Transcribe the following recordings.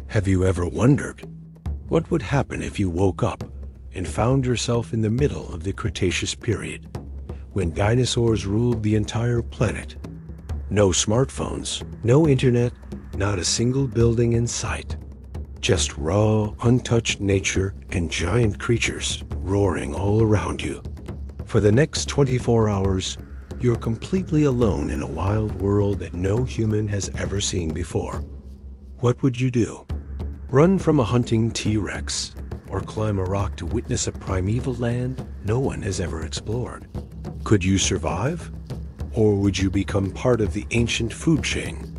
Have you ever wondered what would happen if you woke up and found yourself in the middle of the Cretaceous period, when dinosaurs ruled the entire planet? No smartphones, no internet, not a single building in sight. Just raw, untouched nature and giant creatures roaring all around you. For the next 24 hours, you're completely alone in a wild world that no human has ever seen before. What would you do? Run from a hunting T-Rex, or climb a rock to witness a primeval land no one has ever explored? Could you survive? Or would you become part of the ancient food chain?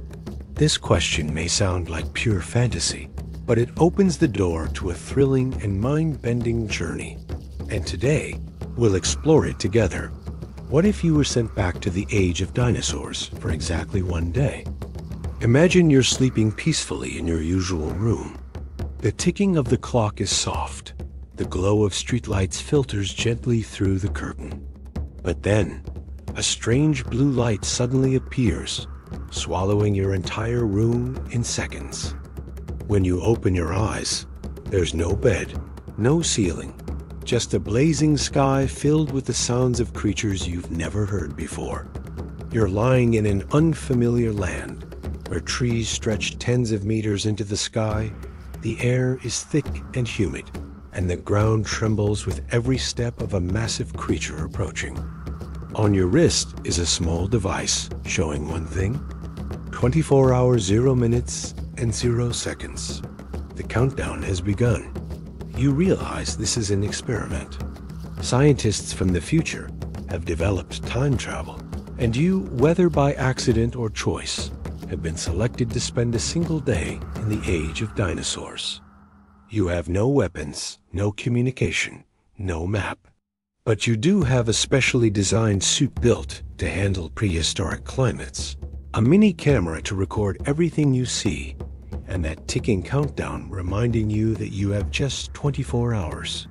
This question may sound like pure fantasy, but it opens the door to a thrilling and mind-bending journey. And today, we'll explore it together. What if you were sent back to the age of dinosaurs for exactly one day? Imagine you're sleeping peacefully in your usual room. The ticking of the clock is soft. The glow of streetlights filters gently through the curtain. But then, a strange blue light suddenly appears, swallowing your entire room in seconds. When you open your eyes, there's no bed, no ceiling, just a blazing sky filled with the sounds of creatures you've never heard before. You're lying in an unfamiliar land, where trees stretch tens of meters into the sky, the air is thick and humid, and the ground trembles with every step of a massive creature approaching. On your wrist is a small device showing one thing: 24 hours, 0 minutes, and 0 seconds. The countdown has begun. You realize this is an experiment. Scientists from the future have developed time travel, and you, whether by accident or choice, have been selected to spend a single day in the age of dinosaurs. You have no weapons, no communication, no map. But you do have a specially designed suit built to handle prehistoric climates, a mini camera to record everything you see, and that ticking countdown reminding you that you have just 24 hours.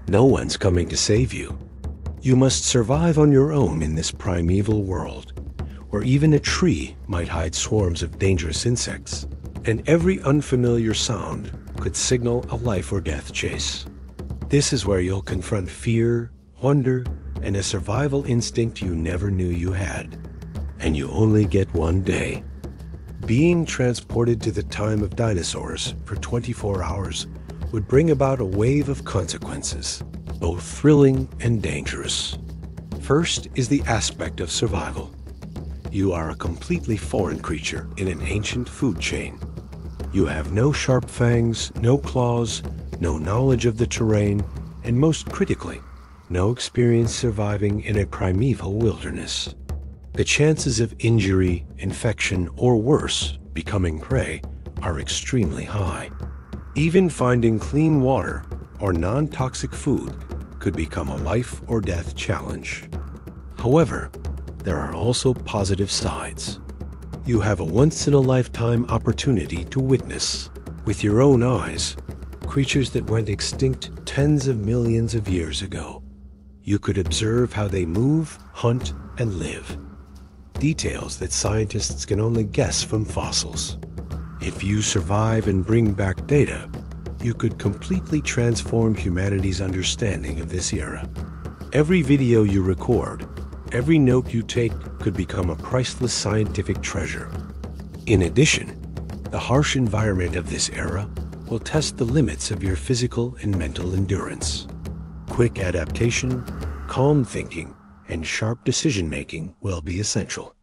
No one's coming to save you. You must survive on your own in this primeval world, where even a tree might hide swarms of dangerous insects, and every unfamiliar sound could signal a life or death chase. This is where you'll confront fear, wonder, and a survival instinct you never knew you had. And you only get one day. Being transported to the time of dinosaurs for 24 hours would bring about a wave of consequences, both thrilling and dangerous. First is the aspect of survival. You are a completely foreign creature in an ancient food chain. You have no sharp fangs, no claws, no knowledge of the terrain, and most critically, no experience surviving in a primeval wilderness. The chances of injury, infection, or worse, becoming prey, are extremely high. Even finding clean water or non-toxic food could become a life or death challenge. However, there are also positive sides. You have a once-in-a-lifetime opportunity to witness, with your own eyes, creatures that went extinct tens of millions of years ago. You could observe how they move, hunt, and live. Details that scientists can only guess from fossils. If you survive and bring back data, you could completely transform humanity's understanding of this era. Every video you record, every note you take could become a priceless scientific treasure. In addition, the harsh environment of this era will test the limits of your physical and mental endurance. Quick adaptation, calm thinking, and sharp decision-making will be essential.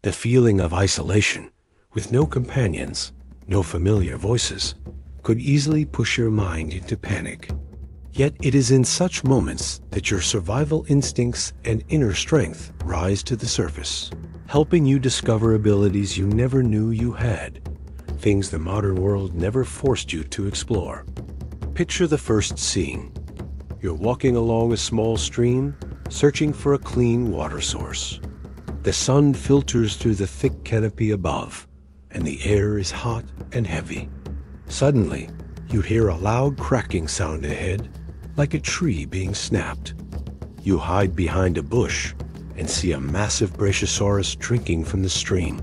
The feeling of isolation, with no companions, no familiar voices, could easily push your mind into panic. Yet it is in such moments that your survival instincts and inner strength rise to the surface, helping you discover abilities you never knew you had, things the modern world never forced you to explore. Picture the first scene. You're walking along a small stream, searching for a clean water source. The sun filters through the thick canopy above, and the air is hot and heavy. Suddenly, you hear a loud cracking sound ahead, like a tree being snapped. You hide behind a bush and see a massive brachiosaurus drinking from the stream.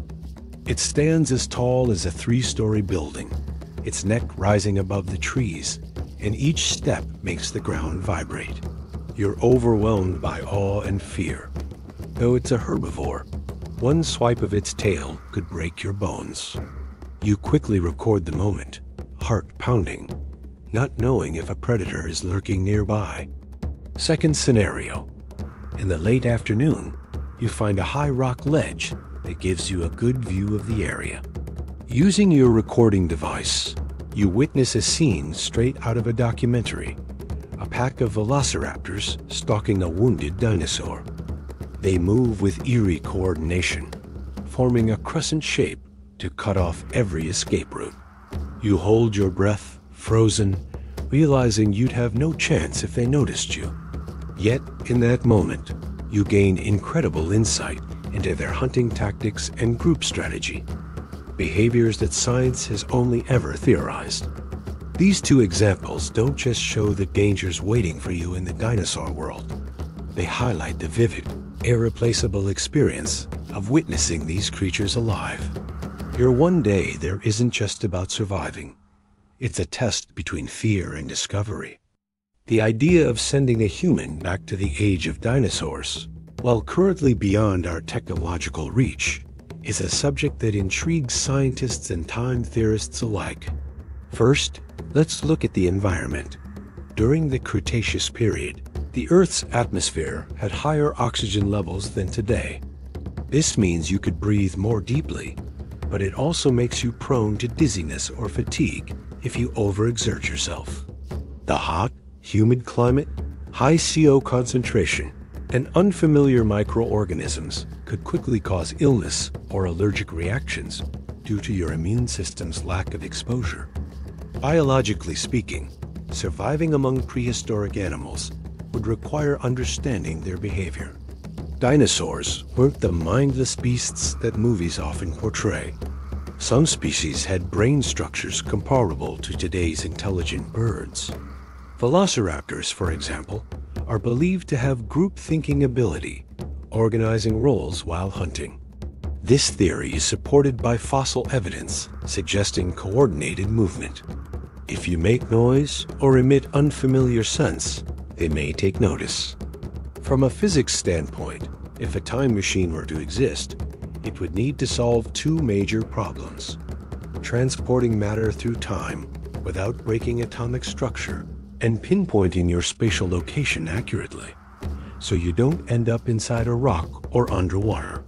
It stands as tall as a 3-story building, its neck rising above the trees, and each step makes the ground vibrate. You're overwhelmed by awe and fear. Though it's a herbivore, one swipe of its tail could break your bones. You quickly record the moment, heart pounding, not knowing if a predator is lurking nearby. Second scenario. In the late afternoon, you find a high rock ledge that gives you a good view of the area. Using your recording device, you witness a scene straight out of a documentary. A pack of velociraptors stalking a wounded dinosaur. They move with eerie coordination, forming a crescent shape to cut off every escape route. You hold your breath, frozen, realizing you'd have no chance if they noticed you. Yet, in that moment, you gain incredible insight into their hunting tactics and group strategy, behaviors that science has only ever theorized. These two examples don't just show the dangers waiting for you in the dinosaur world. They highlight the vivid, irreplaceable experience of witnessing these creatures alive. Your one day there isn't just about surviving. It's a test between fear and discovery. The idea of sending a human back to the age of dinosaurs, while currently beyond our technological reach, is a subject that intrigues scientists and time theorists alike. First, let's look at the environment. During the Cretaceous period, the Earth's atmosphere had higher oxygen levels than today. This means you could breathe more deeply, but it also makes you prone to dizziness or fatigue if you overexert yourself. The hot, humid climate, high CO concentration, and unfamiliar microorganisms could quickly cause illness or allergic reactions due to your immune system's lack of exposure. Biologically speaking, surviving among prehistoric animals would require understanding their behavior. Dinosaurs weren't the mindless beasts that movies often portray. Some species had brain structures comparable to today's intelligent birds. Velociraptors, for example, are believed to have group-thinking ability, organizing roles while hunting. This theory is supported by fossil evidence suggesting coordinated movement. If you make noise or emit unfamiliar scents, they may take notice. From a physics standpoint, if a time machine were to exist, it would need to solve two major problems: transporting matter through time without breaking atomic structure, and pinpointing your spatial location accurately, so you don't end up inside a rock or underwater.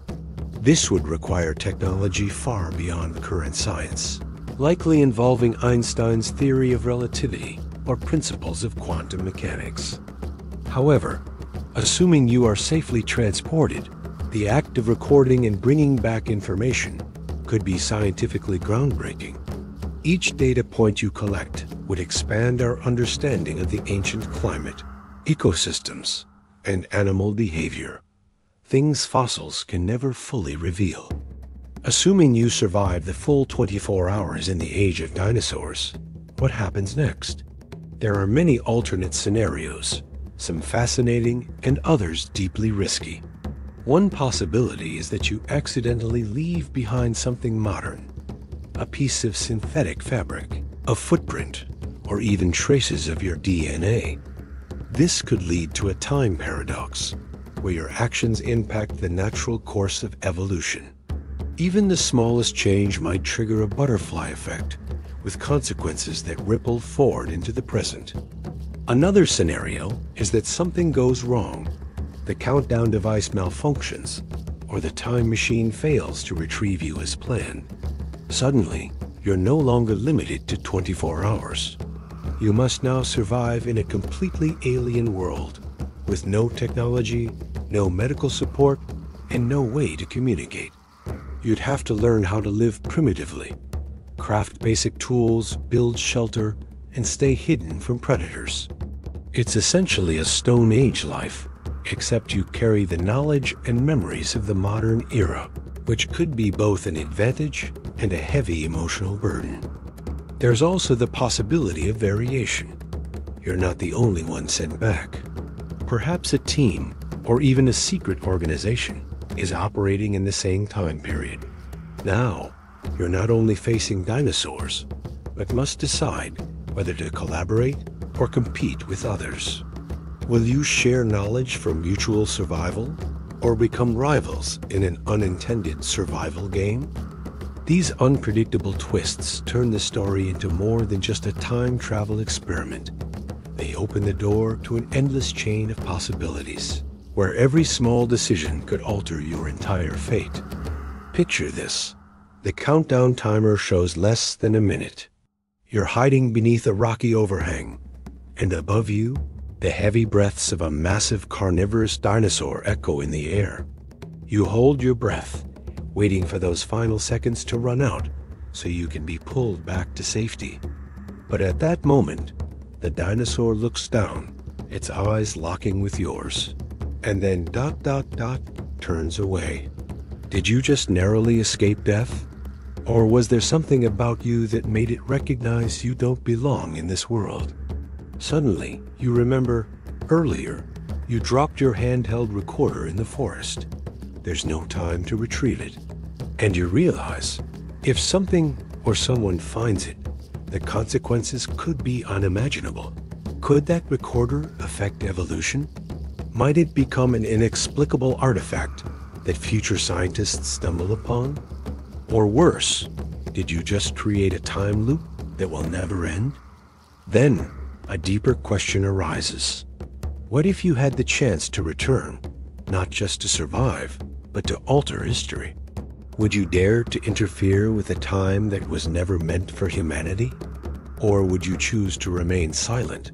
This would require technology far beyond current science, likely involving Einstein's theory of relativity or principles of quantum mechanics. However, assuming you are safely transported, the act of recording and bringing back information could be scientifically groundbreaking. Each data point you collect would expand our understanding of the ancient climate, ecosystems, and animal behavior, things fossils can never fully reveal. Assuming you survive the full 24 hours in the age of dinosaurs, what happens next? There are many alternate scenarios, some fascinating and others deeply risky. One possibility is that you accidentally leave behind something modern, a piece of synthetic fabric, a footprint, or even traces of your DNA. This could lead to a time paradox, where your actions impact the natural course of evolution. Even the smallest change might trigger a butterfly effect, with consequences that ripple forward into the present. Another scenario is that something goes wrong. The countdown device malfunctions, or the time machine fails to retrieve you as planned. Suddenly, you're no longer limited to 24 hours. You must now survive in a completely alien world, with no technology, no medical support, and no way to communicate. You'd have to learn how to live primitively, craft basic tools, build shelter, and stay hidden from predators. It's essentially a Stone Age life, except you carry the knowledge and memories of the modern era, which could be both an advantage and a heavy emotional burden. There's also the possibility of variation. You're not the only one sent back. Perhaps a team, or even a secret organization, is operating in the same time period. Now, you're not only facing dinosaurs, but must decide whether to collaborate or compete with others. Will you share knowledge for mutual survival or become rivals in an unintended survival game? These unpredictable twists turn the story into more than just a time travel experiment. They open the door to an endless chain of possibilities, where every small decision could alter your entire fate. Picture this. The countdown timer shows less than a minute. You're hiding beneath a rocky overhang, and above you, the heavy breaths of a massive carnivorous dinosaur echo in the air. You hold your breath, waiting for those final seconds to run out so you can be pulled back to safety. But at that moment, the dinosaur looks down, its eyes locking with yours, and then ... turns away. Did you just narrowly escape death? Or was there something about you that made it recognize you don't belong in this world? Suddenly, you remember, earlier, you dropped your handheld recorder in the forest. There's no time to retrieve it. And you realize, if something or someone finds it, the consequences could be unimaginable. Could that recorder affect evolution? Might it become an inexplicable artifact that future scientists stumble upon? Or worse, did you just create a time loop that will never end? Then, a deeper question arises. What if you had the chance to return, not just to survive, but to alter history? Would you dare to interfere with a time that was never meant for humanity? Or would you choose to remain silent,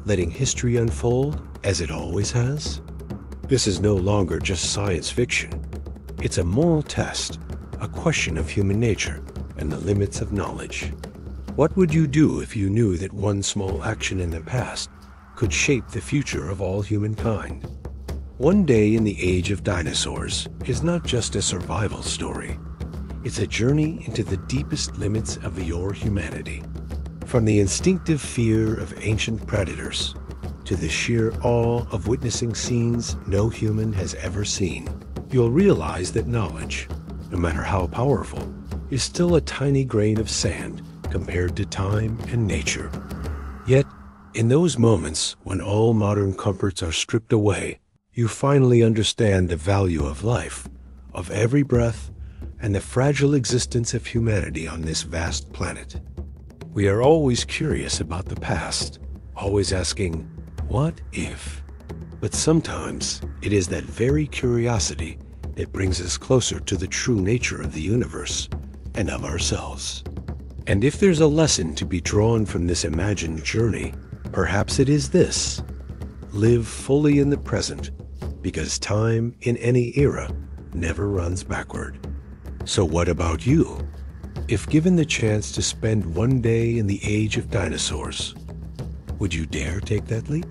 letting history unfold as it always has? This is no longer just science fiction. It's a moral test, a question of human nature and the limits of knowledge. What would you do if you knew that one small action in the past could shape the future of all humankind? One Day in the Age of Dinosaurs is not just a survival story. It's a journey into the deepest limits of your humanity. From the instinctive fear of ancient predators to the sheer awe of witnessing scenes no human has ever seen, you'll realize that knowledge, no matter how powerful, is still a tiny grain of sand compared to time and nature. Yet, in those moments when all modern comforts are stripped away, you finally understand the value of life, of every breath, and the fragile existence of humanity on this vast planet. We are always curious about the past, always asking, what if? But sometimes it is that very curiosity that brings us closer to the true nature of the universe and of ourselves. And if there's a lesson to be drawn from this imagined journey, perhaps it is this: live fully in the present, because time in any era never runs backward. So what about you? If given the chance to spend one day in the age of dinosaurs, would you dare take that leap?